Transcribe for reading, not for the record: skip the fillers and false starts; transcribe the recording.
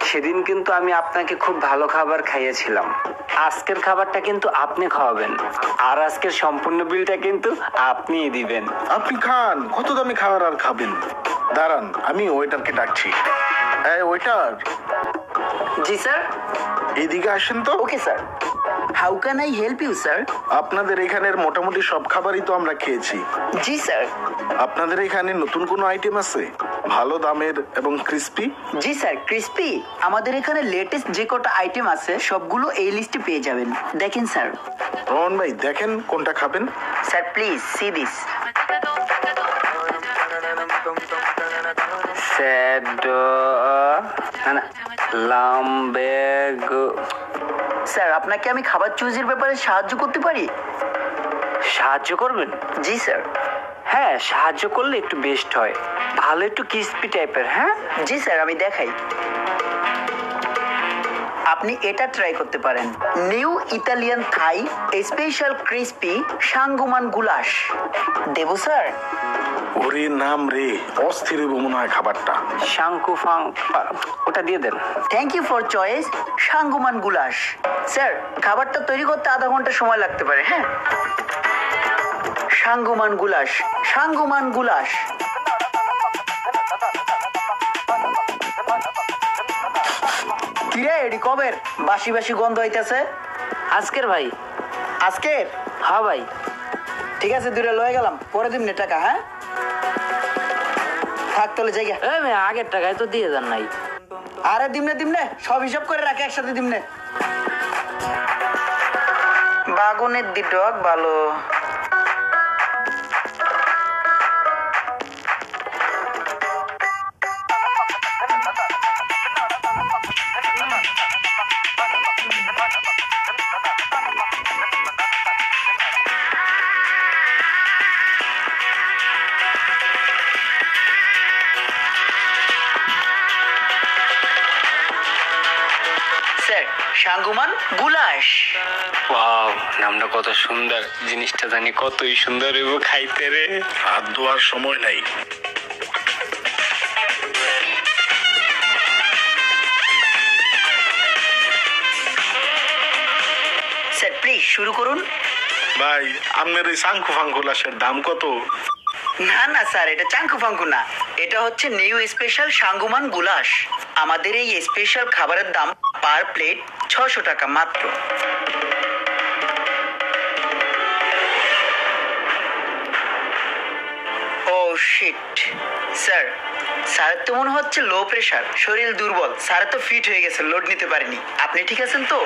সেদিন কিন্তু আমি আপনাকে খুব ভালো খাবার খাইয়েছিলাম। আজকের খাবারটা কিন্তু আপনি খাওয়াবেন, আর আজকের সম্পূর্ণ বিলটা কিন্তু আপনিই দিবেন। আপনি খান, কত দামি খাবার আর খাবেন? দাঁড়ান, আমি ওয়েটারকে ডাকছি। এই ওয়েটার। জি স্যার। এদিকে আসেন তো। Okay sir. How can I help you sir? আপনাদের এখানের মোটামুটি সব খাবারই তো আমরা খেয়েছি। জি স্যার। আপনাদের এখানে নতুন কোনো আইটেম আছে ভালো দামের এবং ক্রিস্পি? জি স্যার, ক্রিস্পি আমাদের এখানে লেটেস্ট যে কটা আইটেম আছে সবগুলো এই লিস্টে পেয়ে যাবেন। দেখেন স্যার। রোহন ভাই, দেখেন কোনটা খাবেন। Sir please see this. Sir, আপনাকে আমি খাবার চুজের ব্যাপারে সাহায্য করতে পারি? সাহায্য করবেন? জি স্যার। হ্যাঁ, সাহায্য করলে একটু বেস্ট হয়, ভালো একটু ক্রিস্পি টাইপের। হ্যাঁ জি স্যার, আমি দেখাই। আপনি এটা ট্রাই করতে পারেন, নিউ ইতালিয়ান থাই স্পেশাল ক্রিস্পি সাঙ্গুমান গুলাশ। দেবো স্যার? ওরে নাম রে, অস্থির মনে হয় খাবারটা। শাঙ্কু ফাং, ওটা দিয়ে দেন। থ্যাংক ইউ ফর চয়েস সাঙ্গুমান গুলাশ। স্যার, খাবারটা তৈরি করতে আধা ঘন্টা সময় লাগতে পারে। হ্যাঁ, সাঙ্গুমান গুলাশ, সাঙ্গুমান গুলাশ। কিরে, এডি কবের বাসি বাসি গন্ধ হইতেছে? আজকের ভাই। আজকের? হ্যাঁ ভাই। ঠিক আছে, দূরে লয়ে গেলাম, পরে দিমনে টাকা। হ্যাঁ থাক তোলে জায়গা। আগের টাকায় তো দিয়ে দেন নাই। আরে দিমনে দিমনে সব হিসাব করে রাখে একসাথে দিমনে। বাগুনের দিটক ভালো। স্যার, সাঙ্গুমান গুলাশ। ওয়াও, নামটা কত সুন্দর, জিনিসটা জানি কতই সুন্দর হইব খাইতে রে। হাত ধোয়ার সময় নাই। স্যার প্লিজ শুরু করুন। ভাই, আপনার এই সাংকু ফাঙ্কুলাসের দাম কত? না না স্যার, এটা চাঙ্কু ফাঙ্কু না, এটা হচ্ছে নিউ স্পেশাল সাঙ্গুমান গুলাশ। আমাদের এই স্পেশাল খাবারের দাম পার প্লেট 600 টাকা মাত্র। ও শিট স্যার, স্যারের তো মনে হচ্ছে লো প্রেশার, শরীর দুর্বল। স্যার তো ফিট হয়ে গেছে, লোড নিতে পারেনি। আপনি ঠিক আছেন তো?